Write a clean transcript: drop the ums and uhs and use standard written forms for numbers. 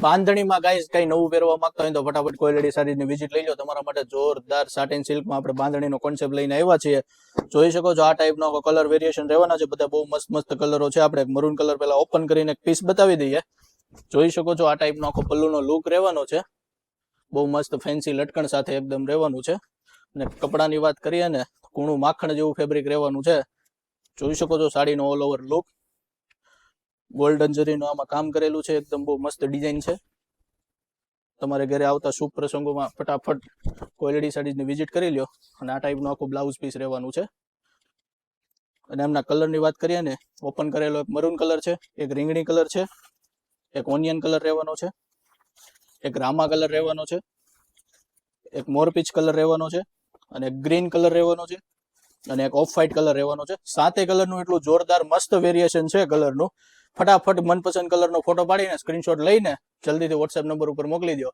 બાંધણીમાં guys કઈ નવું પહેરવા માંગતા હોય તો ફટાફટ કોઈ લેડી સારીની વિઝિટ લઈ લો. તમારા માટે જોરદાર સાટિન સિલ્કમાં આપણે બાંધણીનો કોન્સેપ્ટ લઈને આવ્યા છીએ. જોઈ શકો છો આ ટાઈપનો કલર વેરિએશન રહેવાના છે. બધા બહુ મસ્ત મસ્ત કલરો છે. આપણે મરૂન કલર પેલા ઓપન કરીને એક પીસ બતાવી દઈએ. જોઈ શકો છો આ ટાઈપનો આખો પલ્લુનો લુક રહેવાનો છે. બહુ મસ્ત ફેન્સી લટકણ સાથે એકદમ રહેવાનું છે. અને કપડાની વાત કરીએ ને, કૂણું માખણ જેવું ફેબ્રિક રહેવાનું છે. જોઈ શકો છો સાડીનો ઓલ ઓવર લુક. ગોલ્ડન જરીનું આમાં કામ કરેલું છે. એકદમ બહુ મસ્ત ડિઝાઇન છે. તમારે ઘરે આવતા શુભ પ્રસંગોમાં ફટાફટ કોઈ લેડી સાડીઝની વિઝિટ કરી લ્યો. અને આ ટાઈપનું આખું બ્લાઉઝ પીસ રહેવાનું છે. અને એમના કલરની વાત કરીએ ને, ઓપન કરેલો એક મરૂન કલર છે, એક રીંગણી કલર છે, એક ઓનિયન કલર રહેવાનો છે, એક રામા કલર રહેવાનો છે, એક મોરપીચ કલર રહેવાનો છે, અને એક ગ્રીન કલર રહેવાનો છે, અને એક ઓફ વ્હાઇટ કલર રહેવાનો છે. સાતે કલરનું એટલું જોરદાર મસ્ત વેરિએશન છે કલરનું. ફટાફટ મનપસંદ કલરનો ફોટો પાડીને સ્ક્રીનશોટ લઈને જલ્દીથી વોટ્સએપ નંબર ઉપર મોકલી દો.